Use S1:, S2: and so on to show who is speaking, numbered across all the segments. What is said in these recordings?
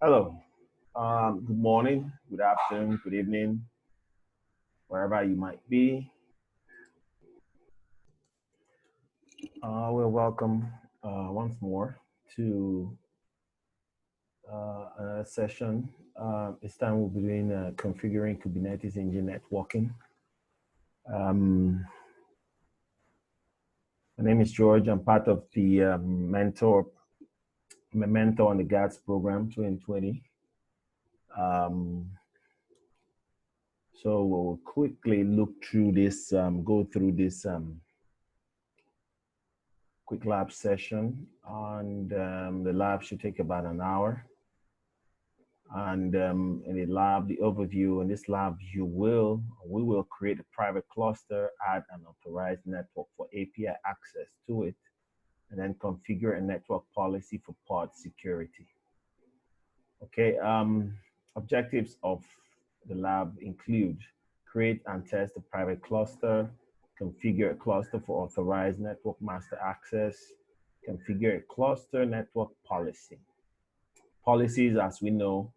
S1: Hello. Good morning, good afternoon, good evening, wherever you might be. We're welcome once more to another session. This time we'll be doing configuring Kubernetes engine networking. Um, my name is George. I'm part of the mentor on the GATS program 2020. Um, so we'll quickly look through this, go through this quick lab session, and the lab should take about an hour. And in the lab, the overview in this lab, we will create a private cluster, add an authorized network for API access to it, and then configure a network policy for pod security. Okay, objectives of the lab include create and test a private cluster, configure a cluster for authorized network master access, configure a cluster network policy. Policies, as we know,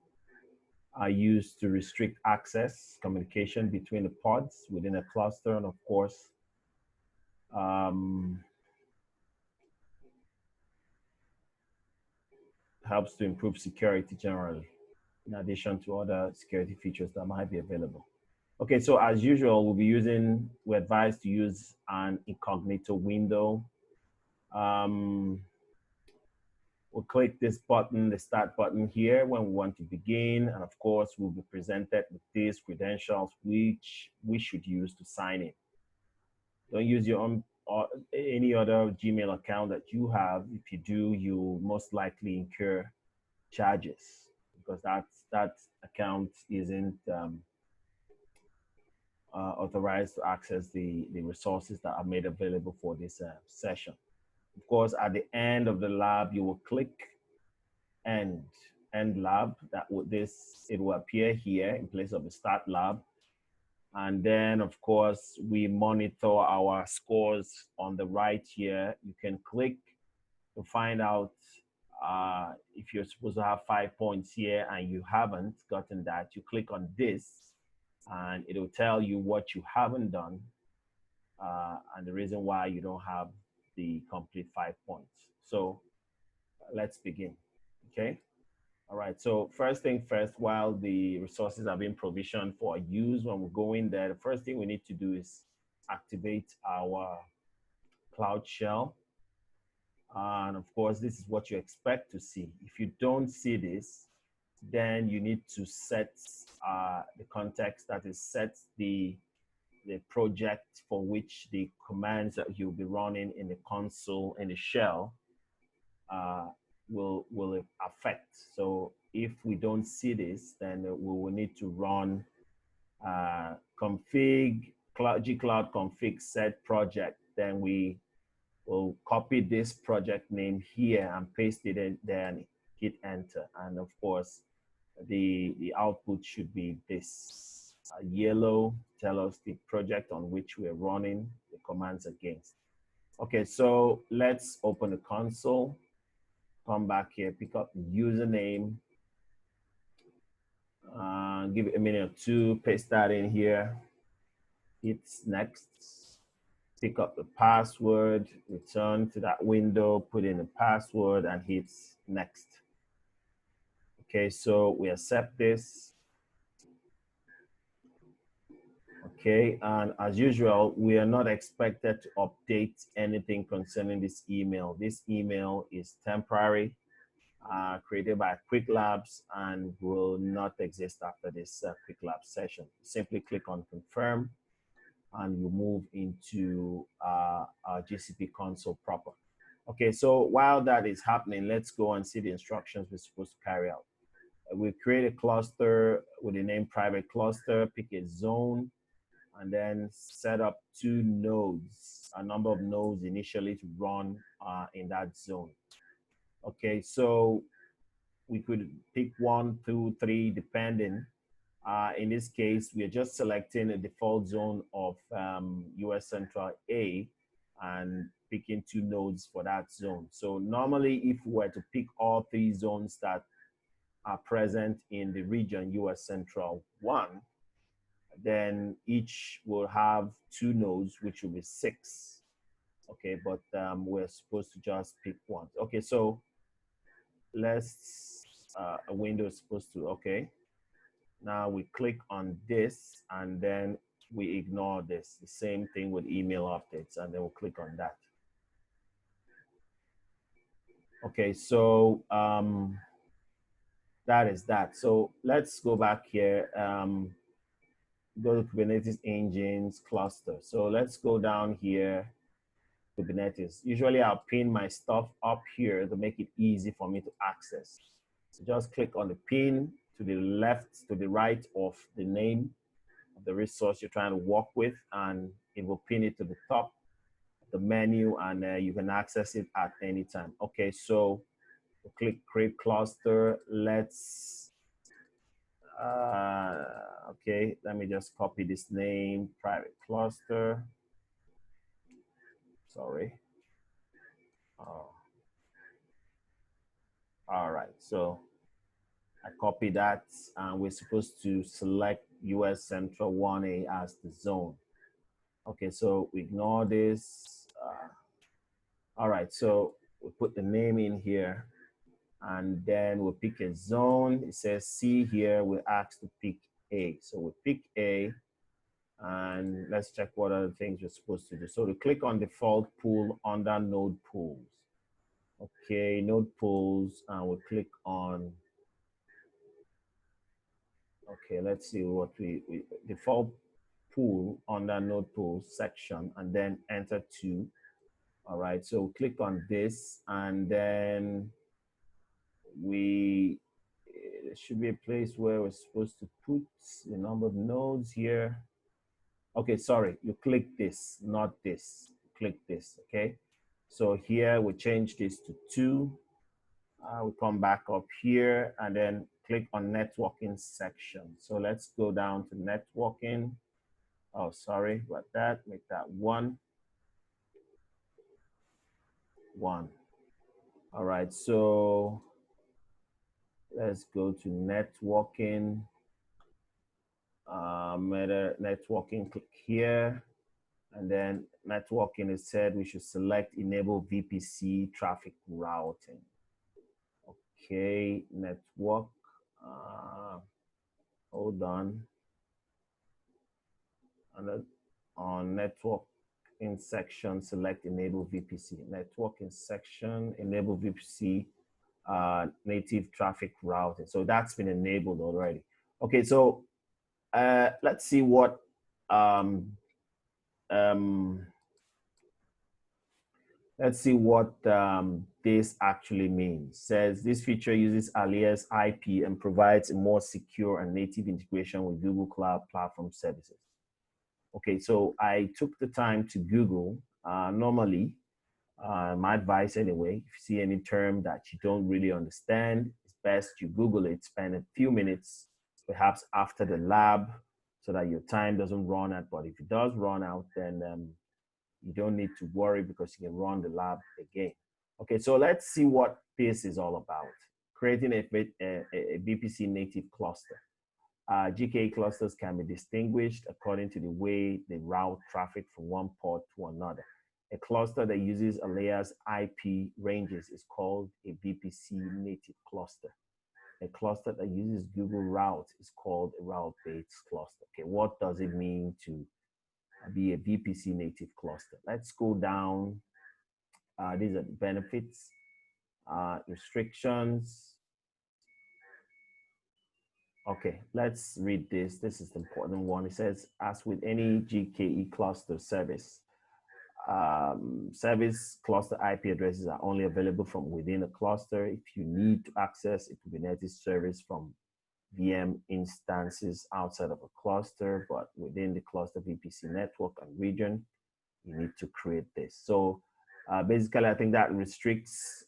S1: are used to restrict access, communication between the pods within a cluster, and of course, um, helps to improve security generally, in addition to other security features that might be available. Okay, so as usual, we're advised to use an incognito window. Um, we'll click this button, the start button here when we want to begin. And of course, we'll be presented with these credentials, which we should use to sign in. Don't use your own or any other Gmail account that you have. If you do, you'll most likely incur charges because that account isn't authorized to access the resources that are made available for this session. Of course, at the end of the lab, you will click end, end lab. It will appear here in place of the start lab. And then, of course, we monitor our scores on the right here. You can click to find out if you're supposed to have 5 points here and you haven't gotten that. You click on this and it'll tell you what you haven't done and the reason why you don't have the complete 5 points. So let's begin, okay? All right, so first thing first, while the resources are being provisioned for use when we go in there, the first thing we need to do is activate our Cloud Shell. And of course, this is what you expect to see. If you don't see this, then you need to set the context, that is set the project for which the commands that you'll be running in the console in the shell will affect. So if we don't see this, then we will need to run config gcloud config set project. Then we will copy this project name here and paste it in there and hit enter. And of course, the output should be this. Yellow tell us the project on which we're running the commands against. Okay, so let's open the console, come back here, pick up the username, give it a minute or two, paste that in here, hit next, pick up the password, return to that window, put in the password and hit next. Okay, so we accept this. Okay, and as usual, we are not expected to update anything concerning this email. This email is temporary, created by Quick Labs, and will not exist after this Quick Labs session. Simply click on confirm, and you move into our GCP console proper. Okay, so while that is happening, let's go and see the instructions we're supposed to carry out. We create a cluster with the name private cluster, pick a zone, and then set up 2 nodes, a number of nodes initially to run in that zone. Okay, so we could pick 1, 2, 3, depending. In this case, we are just selecting a default zone of US Central A and picking 2 nodes for that zone. So normally, if we were to pick all 3 zones that are present in the region US Central 1, then each will have 2 nodes, which will be 6. Okay, but we're supposed to just pick one. Okay, so let's, a window is supposed to, okay. Now we click on this and then we ignore this. The same thing with email updates, and then we'll click on that. Okay, so that is that. So let's go back here. Go to Kubernetes engines cluster. So let's go down here, Kubernetes. Usually I'll pin my stuff up here to make it easy for me to access. So just click on the pin to the left, to the right of the name of the resource you're trying to work with, and it will pin it to the top of the menu, and you can access it at any time. Okay, so we'll click create cluster. Let's, okay, let me just copy this name, private cluster. Sorry. Oh. All right, so I copy that, and we're supposed to select US Central 1A as the zone. Okay, so we ignore this. All right, so we put the name in here, and then we'll pick a zone. It says C here, we're asked to pick A. So we pick A, and let's check what other things we're supposed to do. So to click on default pool under node pools. Okay, node pools, and we'll click on, okay, let's see what we default pool under node pools section, and then enter 2. All right, so click on this, and then there should be a place where we're supposed to put the number of nodes here. Okay, sorry, you click this, not this. Click this, okay? So here we change this to 2. We come back up here and then click on networking section. So let's go down to networking. Oh, sorry about that. Make that 1. 1. All right, so let's go to networking. Meta networking, click here. And then networking is said we should select enable VPC traffic routing. Okay, network. Hold on. And then on network in section, select enable VPC. Network in section, enable VPC native traffic routing. So that's been enabled already. Okay, so let's see what this actually means. Says this feature uses alias IP and provides a more secure and native integration with Google Cloud Platform services. Okay, so I took the time to Google. Normally, my advice anyway, if you see any term that you don't really understand, it's best you Google it, spend a few minutes, perhaps after the lab, so that your time doesn't run out. But if it does run out, then you don't need to worry because you can run the lab again. Okay, so let's see what this is all about. Creating a VPC native cluster. GKE clusters can be distinguished according to the way they route traffic from one port to another. A cluster that uses alias IP ranges is called a VPC native cluster. A cluster that uses Google routes is called a route-based cluster. Okay, what does it mean to be a VPC native cluster? Let's go down. These are the benefits, restrictions. Okay, let's read this. This is the important one. It says, as with any GKE cluster service, service cluster IP addresses are only available from within a cluster. If you need to access a Kubernetes service from VM instances outside of a cluster, but within the cluster VPC network and region, you need to create this. So basically, I think that restricts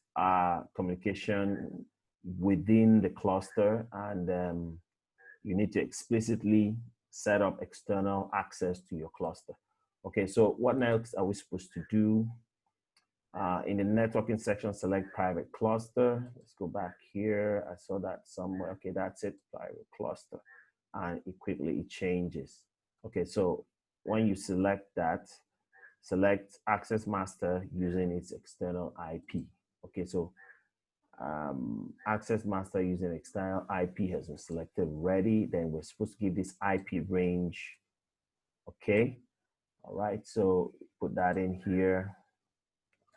S1: communication within the cluster, and you need to explicitly set up external access to your cluster. Okay, so what next are we supposed to do? In the networking section, select private cluster. Let's go back here. I saw that somewhere. Okay, that's it, private cluster. And it quickly changes. Okay, so when you select that, select access master using its external IP. Okay, so access master using external IP has been selected ready. Then we're supposed to give this IP range. Okay, all right, so put that in here.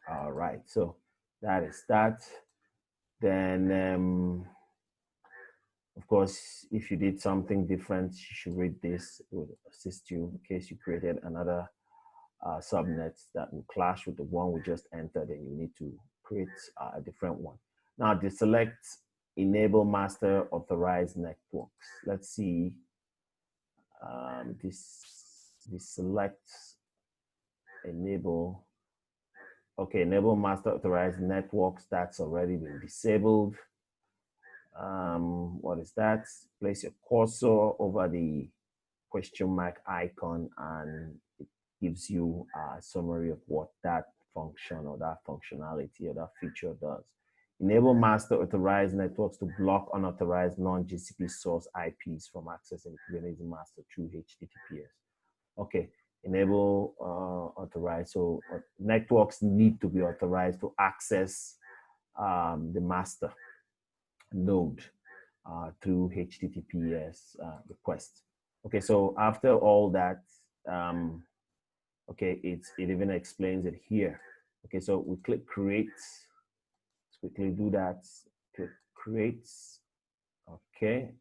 S1: All right, so that is that. Then, of course, if you did something different, you should read this. It would assist you in case you created another subnet that will clash with the one we just entered, and you need to create a different one. Now, deselect enable master authorized networks. Let's see this select enable. Okay, enable master authorized networks. That's already been disabled. What is that? Place your cursor over the question mark icon and it gives you a summary of what that function or that functionality or that feature does. Enable master authorized networks to block unauthorized non-GCP source IPs from accessing Kubernetes master through HTTPS. Okay, enable authorized. So networks need to be authorized to access the master node through HTTPS request. Okay, so after all that, okay, it even explains it here. Okay, so we click create. Let's quickly do that. Click create. Okay.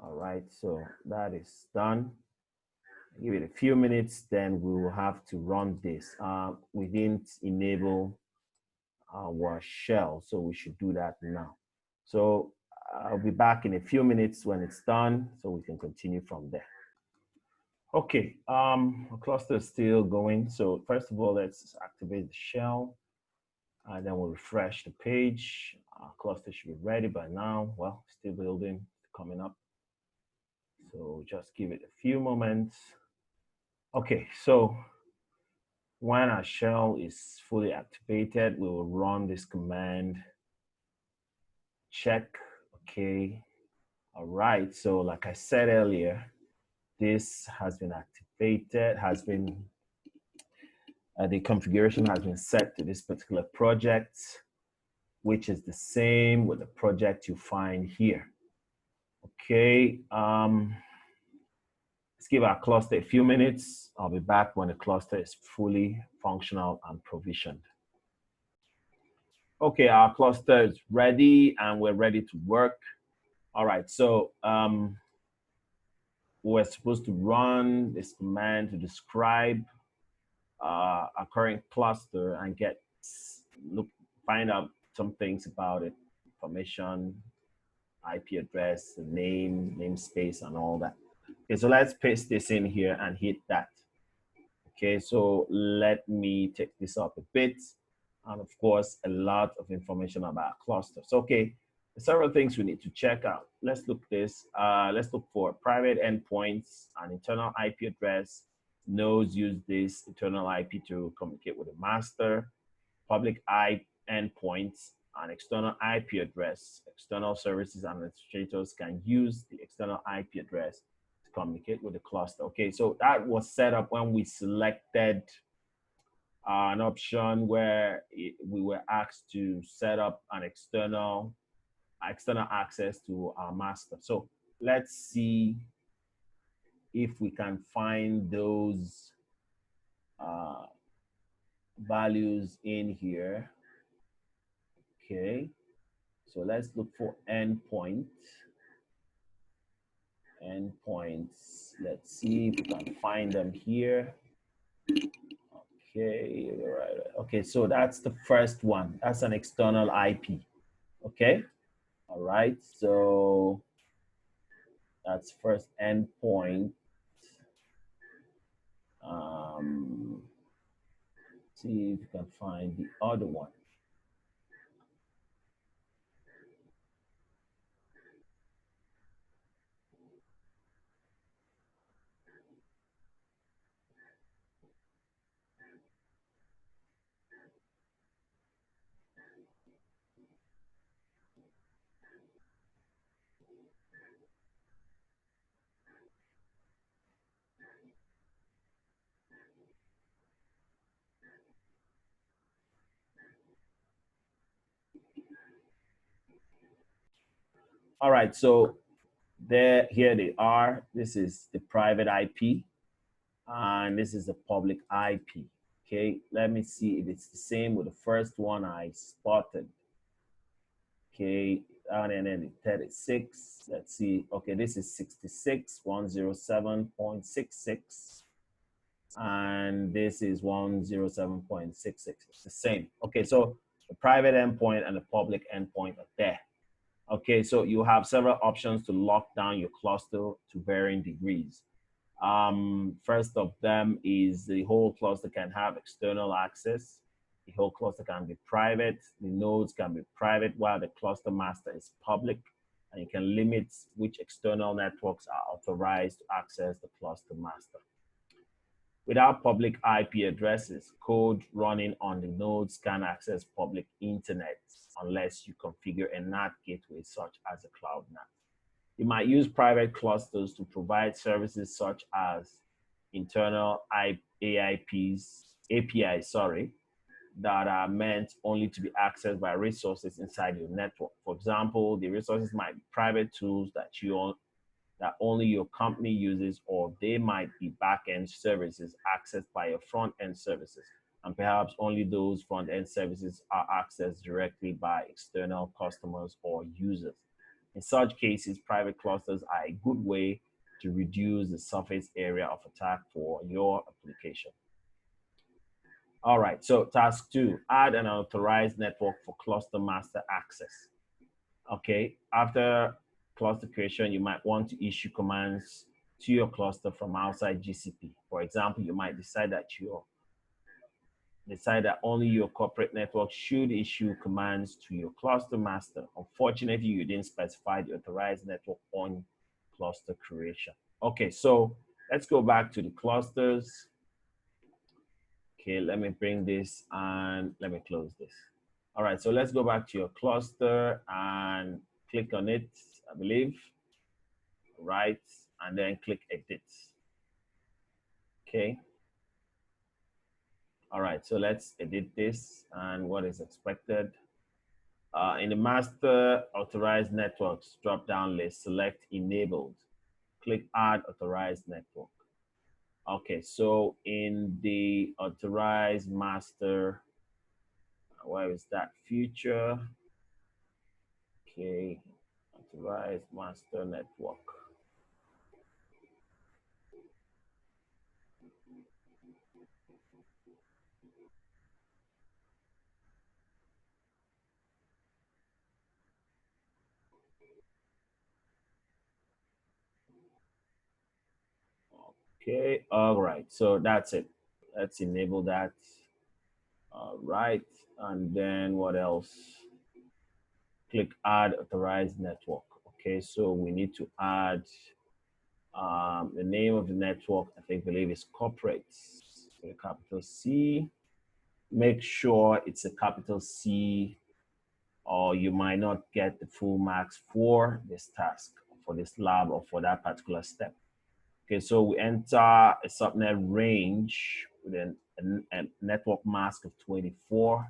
S1: All right, so that is done. Give it a few minutes, then we will have to run this. We didn't enable our shell, so we should do that now. So I'll be back in a few minutes when it's done, so we can continue from there. Okay, our cluster is still going. So first of all, let's activate the shell, and then we'll refresh the page. Our cluster should be ready by now. Well, still building, coming up. So just give it a few moments. Okay, so when our shell is fully activated, we will run this command check. Okay, all right, so like I said earlier, this has been activated, the configuration has been set to this particular project, which is the same with the project you find here. Okay, let's give our cluster a few minutes. I'll be back when the cluster is fully functional and provisioned. Okay, our cluster is ready and we're ready to work. All right, so we're supposed to run this command to describe our current cluster and find out some things about it, information, IP address, the name, namespace, and all that. Okay, so let's paste this in here and hit that. Okay, so let me take this up a bit. And of course, a lot of information about clusters. Okay, several things we need to check out. Let's look this. Let's look for private endpoints and internal IP address. Nodes use this internal IP to communicate with the master. Public endpoints and external IP address. External services and administrators can use the external IP address to communicate with the cluster. Okay, so that was set up when we selected an option where we were asked to set up an external access to our master. So let's see if we can find those values in here. Okay, so let's look for endpoints. Let's see if we can find them here. Okay, right. Okay, so that's the first one. That's an external IP. Okay, all right. So that's first endpoint. See if you can find the other one. All right, so here they are. This is the private IP, and this is the public IP. Okay, let me see if it's the same with the first one I spotted. Okay, and then 36. Let's see. Okay, this is 66.107.66. And this is 107.66. It's the same. Okay, so the private endpoint and the public endpoint are there. Okay, so you have several options to lock down your cluster to varying degrees. First of them is the whole cluster can have external access. The whole cluster can be private. The nodes can be private while the cluster master is public. And you can limit which external networks are authorized to access the cluster master. Without public IP addresses, code running on the nodes can access public internet unless you configure a NAT gateway such as a cloud NAT. You might use private clusters to provide services such as internal APIs, that are meant only to be accessed by resources inside your network. For example, the resources might be private tools that only your company uses, or they might be back-end services accessed by your front-end services. And perhaps only those front-end services are accessed directly by external customers or users. In such cases, private clusters are a good way to reduce the surface area of attack for your application. All right, so task 2, add an authorized network for cluster master access. Okay, after cluster creation, you might want to issue commands to your cluster from outside GCP. For example, you might decide that only your corporate network should issue commands to your cluster master. Unfortunately, you didn't specify the authorized network on cluster creation. Okay, so let's go back to the clusters. Okay, let me bring this and let me close this. All right, so let's go back to your cluster and click on it, I believe, right? And then click edit. Okay. All right, so let's edit this and what is expected. In the master authorized networks drop-down list, select enabled. Click add authorized network. Okay, so in the authorized master, where is that feature? Okay, authorized master network. Okay, all right, so that's it. Let's enable that. All right, and then what else? Click add authorized network. Okay, so we need to add the name of the network. I believe is corporate, with a capital C. Make sure it's a capital C, or you might not get the full marks for this task, for this lab, or for that particular step. Okay, so we enter a subnet range with a network mask of 24.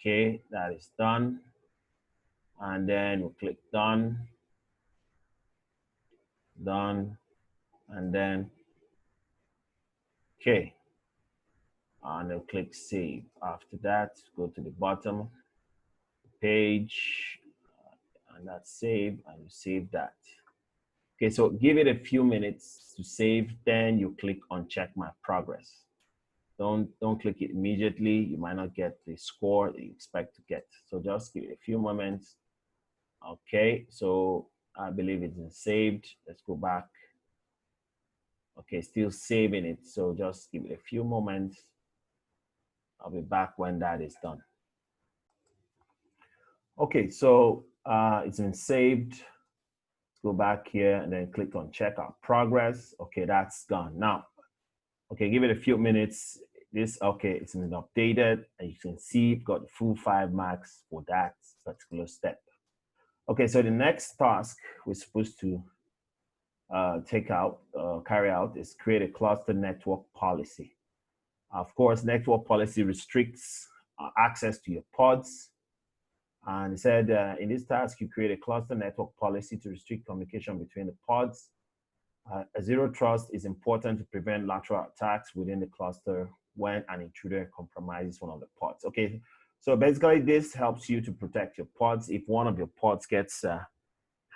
S1: Okay, that is done. And then we'll click done, done, and then, okay. And then click save. After that, go to the bottom page, and that's save, and you save that. Okay, so give it a few minutes to save, then you click on check my progress. Don't click it immediately. You might not get the score that you expect to get. So just give it a few moments. Okay, so I believe it's been saved. Let's go back. Okay, still saving it. So just give it a few moments. I'll be back when that is done. Okay, so it's been saved. Let's go back here and then click on check our progress. Okay, that's gone. Now, okay, give it a few minutes. Okay, it's been updated, and you can see it got the full 5 marks for that particular step. Okay, so the next task we're supposed to carry out is create a cluster network policy. Of course, network policy restricts access to your pods. And it said, in this task, you create a cluster network policy to restrict communication between the pods. A zero trust is important to prevent lateral attacks within the cluster when an intruder compromises one of the pods. Okay, so basically this helps you to protect your pods. If one of your pods gets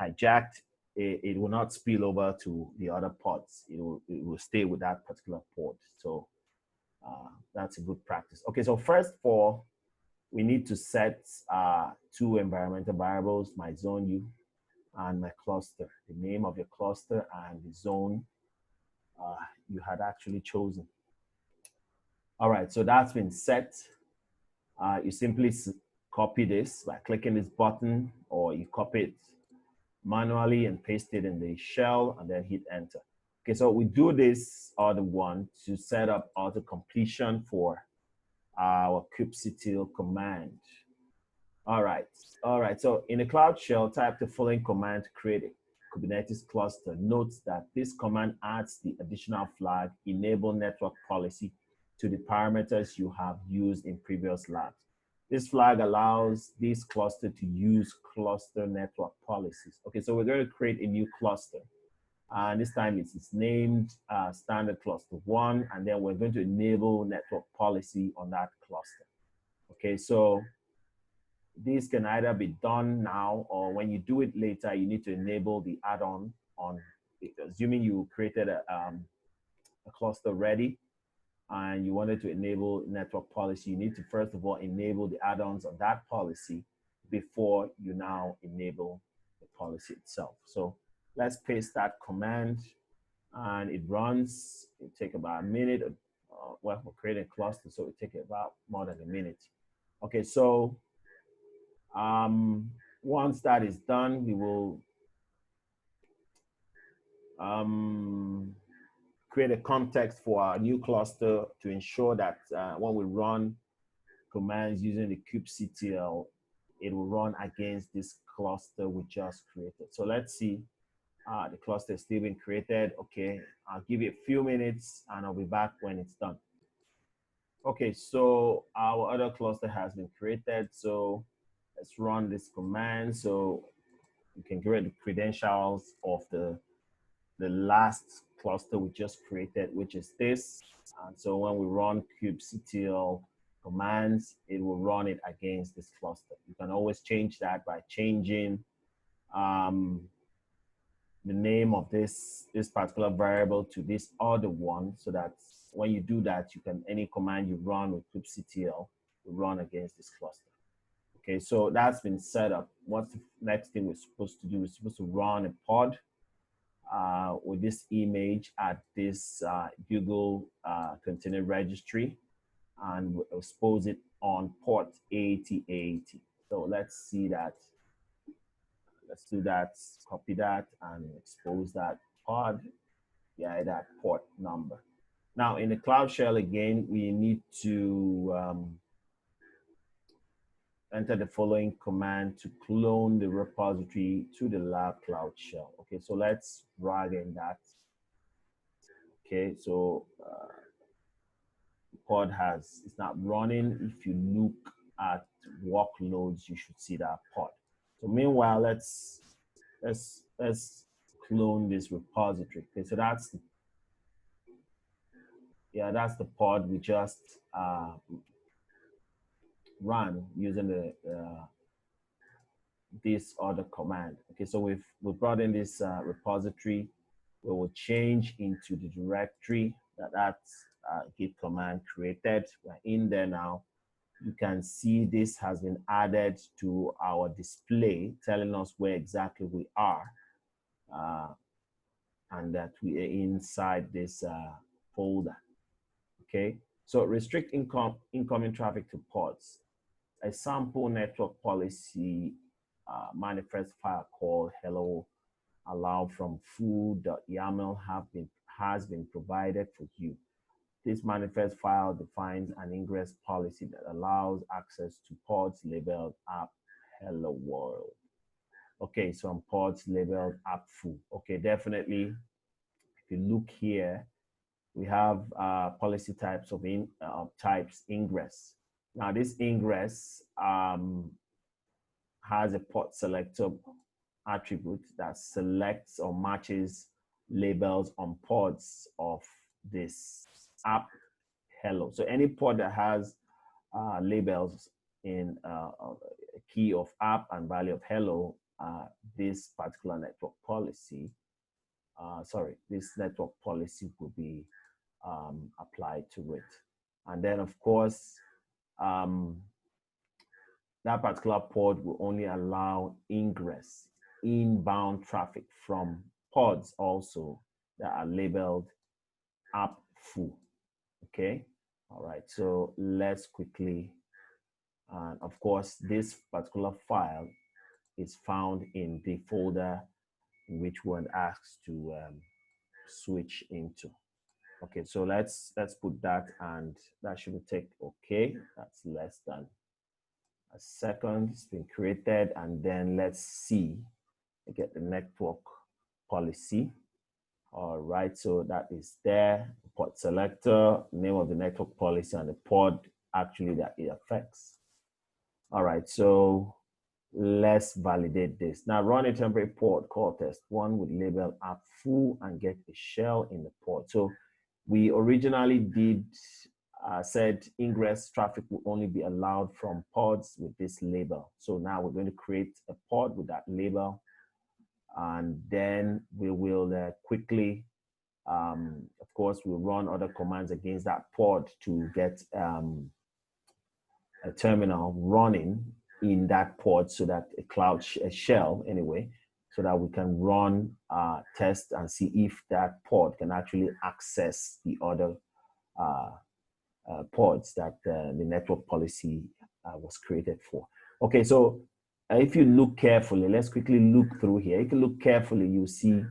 S1: hijacked, it will not spill over to the other pods. It will stay with that particular pod. So that's a good practice. Okay, so first of all, we need to set two environmental variables, my zone U and my cluster, the name of your cluster and the zone you had actually chosen. All right, so that's been set. You simply copy this by clicking this button, or you copy it manually and paste it in the shell and then hit enter. Okay, so we do this other one to set up auto completion for our kubectl command. All right. So in the Cloud Shell, type the following command to create a Kubernetes cluster. Note that this command adds the additional flag, enable network policy, to the parameters you have used in previous labs. This flag allows this cluster to use cluster network policies. Okay, so we're going to create a new cluster. And this time it's named standard cluster 1, and then we're going to enable network policy on that cluster. Okay, so this can either be done now, or when you do it later, you need to enable the add-on on, assuming you created a cluster ready and you wanted to enable network policy, you need to first of all enable the add-ons on that policy before you now enable the policy itself. So let's paste that command and it runs. It take about a minute. Well, we're creating a cluster, so it take about more than a minute. Okay, so once that is done, we will create a context for our new cluster to ensure that when we run commands using the kubectl, it will run against this cluster we just created. So let's see, the cluster is still being created. Okay, I'll give it a few minutes and I'll be back when it's done. Okay, so our other cluster has been created. So let's run this command. So you can create the credentials of the last cluster we just created, which is this. And so when we run kubectl commands, it will run it against this cluster. You can always change that by changing the name of this particular variable to this other one, so that when you do that, you can, any command you run with kubectl will run against this cluster. Okay, so that's been set up. What's the next thing we're supposed to do? We're supposed to run a pod with this image at this Google container registry, and we'll expose it on port 8080. So let's see that. Let's do that, copy that and expose that pod, yeah, that port number. Now in the Cloud Shell again, we need to enter the following command to clone the repository to the lab Cloud Shell. Okay, so let's drag in that. Okay, so the pod it's not running. If you look at workloads, you should see that pod. So meanwhile, let's clone this repository. Okay, so that's the pod we just ran using the this other command. Okay, so we've brought in this repository. We will change into the directory that git command created. We're in there now. You can see this has been added to our display, telling us where exactly we are, and that we are inside this folder. Okay, so restrict incoming traffic to pods. A sample network policy manifest file called hello allow from foo.yaml has been provided for you. This manifest file defines an ingress policy that allows access to pods labeled app hello world. Okay, so on pods labeled app foo. Okay, definitely. If you look here, we have policy types of types ingress. Now this ingress has a port selector attribute that selects or matches labels on ports of this app hello. So any port that has labels in a key of app and value of hello, this particular network policy, this network policy will be applied to it. And then of course, that particular port will only allow ingress, inbound traffic from pods also that are labeled app full. Okay. All right. So let's quickly, and of course, this particular file is found in the folder in which one asks to switch into. Okay, so let's put that, and that should take okay. That's less than a second. It's been created, and then let's see. I get the network policy. All right, so that is there. Port selector, name of the network policy, and the port actually that it affects. All right, so let's validate this. Now run a temporary port call test one with label app full and get a shell in the port. So we originally did said ingress traffic will only be allowed from pods with this label. So now we're going to create a pod with that label, and then we will quickly, of course, we'll run other commands against that pod to get a terminal running in that port, so that a shell anyway, so that we can run test and see if that port can actually access the other ports that the network policy was created for. Okay, so if you look carefully, let's quickly look through here. If you look carefully, you see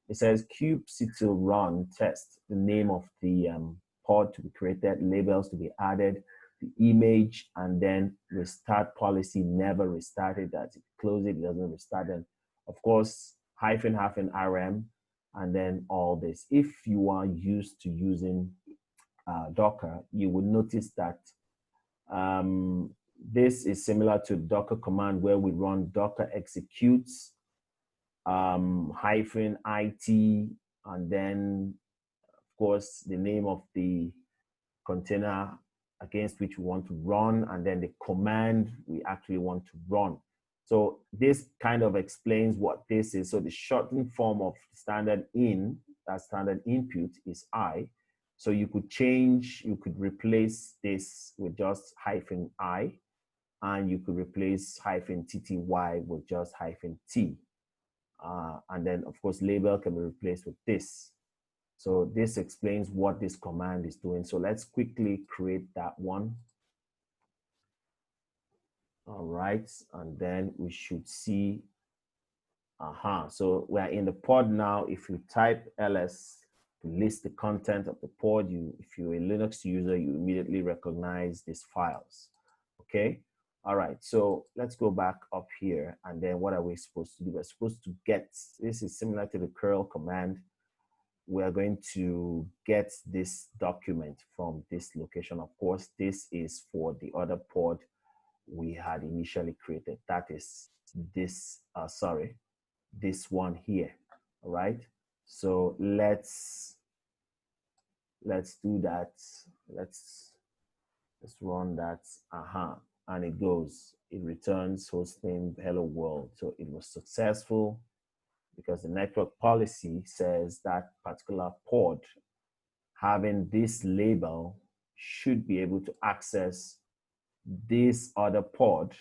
S1: it says kubectl run test, the name of the port to be created, labels to be added, the image, and then restart policy never restarted. That if you close it, it doesn't restart. And of course, --rm, and then all this. If you are used to using Docker, you will notice that this is similar to Docker command where we run docker executes -it, and then of course the name of the container against which we want to run, and then the command we actually want to run. So this kind of explains what this is. So the shortened form of standard in, that standard input, is I. So you could change, you could replace this with just -i, and you could replace -tty with just -t. And then of course label can be replaced with this. So this explains what this command is doing. So let's quickly create that one. All right, and then we should see, so we're in the pod now. If you type ls to list the content of the pod, if you're a Linux user, you immediately recognize these files, okay? All right, so let's go back up here, and then what are we supposed to do? We're supposed to get, this is similar to the curl command. We're going to get this document from this location. Of course, this is for the other pod we had initially created. That is this, this one here, all right? So let's do that. Let's run that, and it goes, it returns hostname hello world. So it was successful, because the network policy says that particular port having this label should be able to access this other port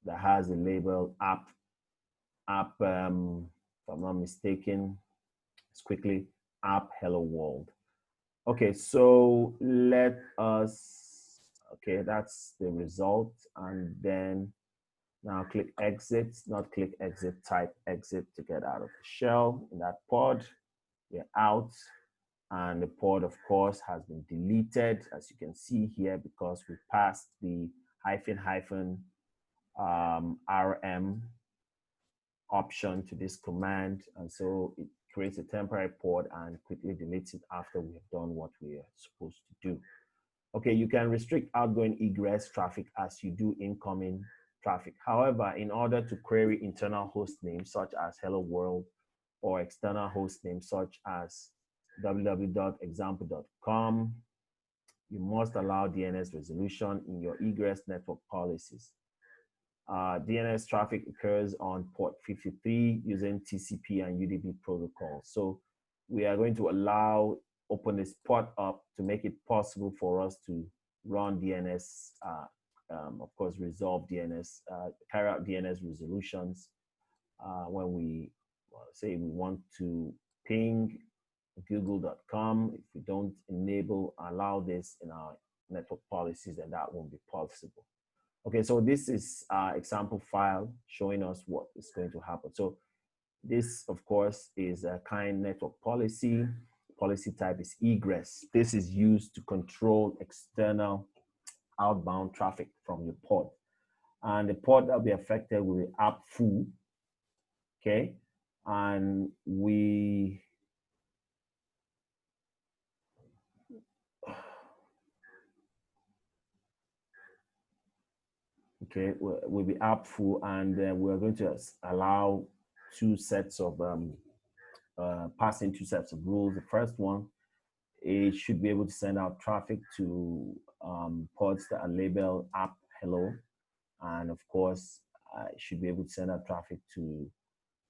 S1: that has the label app, if I'm not mistaken, it's quickly app hello world. Okay, so let us, okay, that's the result. And then now click exit, not click exit, type exit to get out of the shell in that pod. We're out, and the pod, of course, has been deleted, as you can see here, because we passed the -rm option to this command, and so it creates a temporary pod and quickly deletes it after we have done what we are supposed to do. Okay, you can restrict outgoing egress traffic as you do incoming traffic. However, in order to query internal host names such as hello world or external host names such as www.example.com, you must allow DNS resolution in your egress network policies. DNS traffic occurs on port 53 using TCP and UDP protocols. So we are going to open this port up to make it possible for us to run DNS, of course, resolve DNS, carry out DNS resolutions when we say we want to ping google.com. If we don't allow this in our network policies, then that won't be possible. Okay, so this is our example file showing us what is going to happen. So this, of course, is a kind network policy. Policy type is egress. This is used to control external outbound traffic from your port. And the port that will be affected will be app full, okay? And will be app full, and we're going to allow passing two sets of rules. The first one, it should be able to send out traffic to ports that are labeled app hello, and of course, it should be able to send out traffic to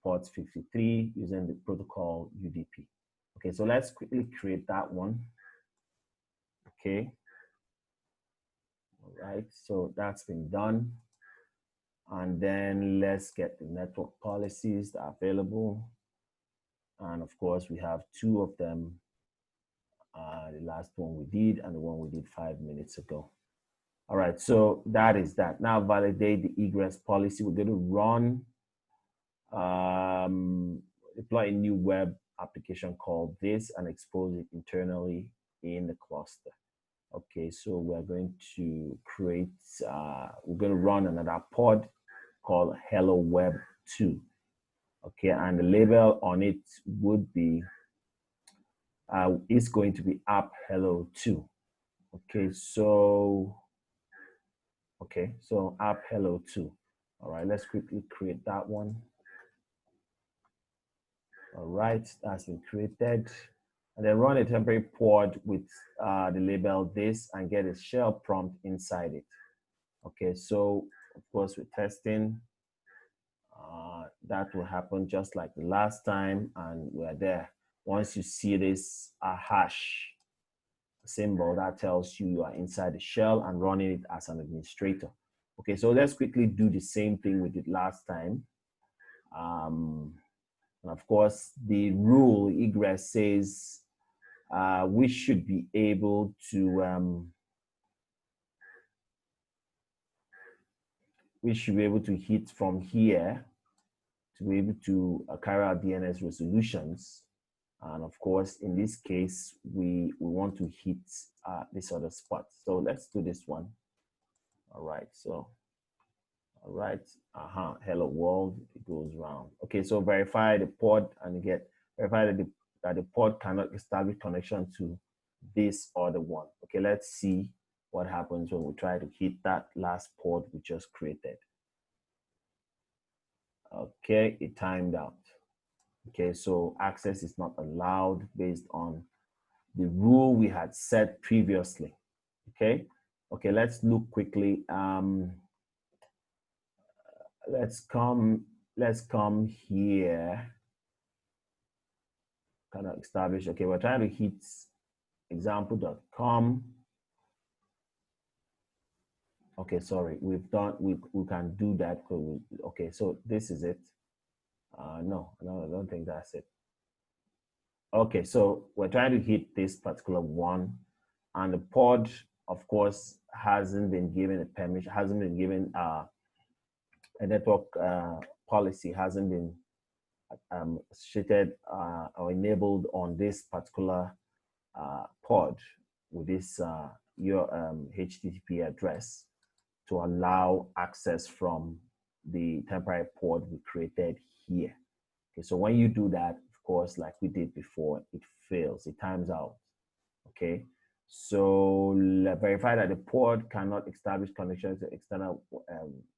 S1: ports 53 using the protocol UDP. Okay, so let's quickly create that one. Okay. All right, so that's been done. And then let's get the network policies that are available. And of course, we have two of them. The last one we did and the one we did 5 minutes ago. All right, so that is that. Now validate the egress policy. We're going to deploy a new web application called this and expose it internally in the cluster. Okay, so we're going to create, we're going to run another pod called Hello Web 2. Okay, and the label on it would be, it's going to be app hello 2. Okay, so app hello 2. All right, let's quickly create that one. All right, that's been created. And then run a temporary pod with the label this and get a shell prompt inside it. Okay, so of course we're testing. That will happen just like the last time, and we're there. Once you see this hash symbol, that tells you you are inside the shell and running it as an administrator. Okay, so let's quickly do the same thing we did last time. And of course, the rule egress says we should be able to hit from here to be able to carry out DNS resolutions. And of course, in this case, we want to hit this other spot. So let's do this one. All right, so, all right, hello world, it goes round. Okay, so verify the port and verify that the port cannot establish connection to this other one. Okay, let's see what happens when we try to hit that last port we just created. Okay, it timed out. Okay, so access is not allowed based on the rule we had set previously. Okay, let's look quickly. Let's come here. Kind of establish. Okay, we're trying to hit example.com. Okay, sorry, we can do that. Okay, so this is it. No, I don't think that's it. Okay, so we're trying to hit this particular one, and the pod, of course, hasn't been given a permission, hasn't been given a network policy, hasn't been stated or enabled on this particular pod with this your HTTP address to allow access from the temporary pod we created here. Okay, so when you do that, of course, like we did before, it fails, it times out. Okay, So verify that the port cannot establish connections to external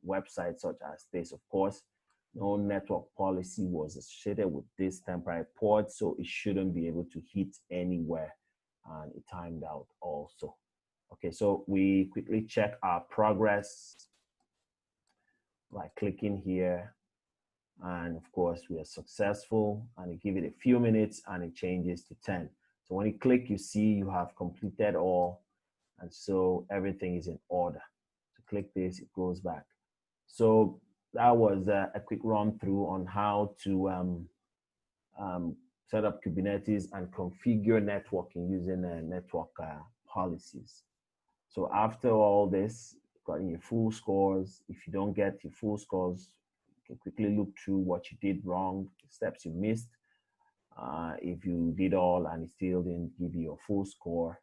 S1: websites such as this. Of course, no network policy was associated with this temporary port, so it shouldn't be able to hit anywhere, and it timed out also. Okay, so we quickly check our progress by clicking here, and of course we are successful, and you give it a few minutes and it changes to 10. So when you click, you see you have completed all, and so everything is in order. So click this, it goes back. So that was a quick run through on how to set up Kubernetes and configure networking using network policies. So after all this, getting your full scores. If you don't get your full scores, you can quickly look through what you did wrong, the steps you missed. If you did all and it still didn't give you your full score,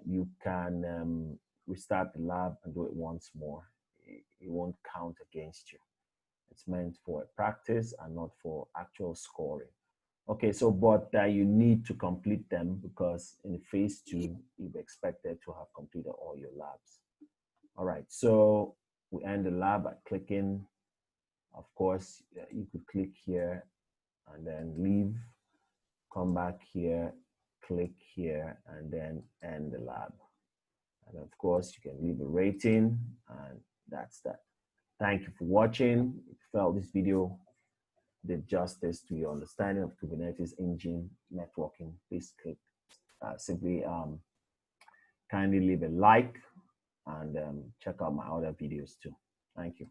S1: you can restart the lab and do it once more. It won't count against you. It's meant for practice and not for actual scoring. Okay, so but you need to complete them, because in phase 2, you're expected to have completed all your labs. All right, so we end the lab by clicking. Of course, you could click here and then leave, come back here, click here, and then end the lab. And of course, you can leave a rating, and that's that. Thank you for watching. If you felt this video did justice to your understanding of Kubernetes engine networking, please click simply kindly leave a like, and check out my other videos too. Thank you.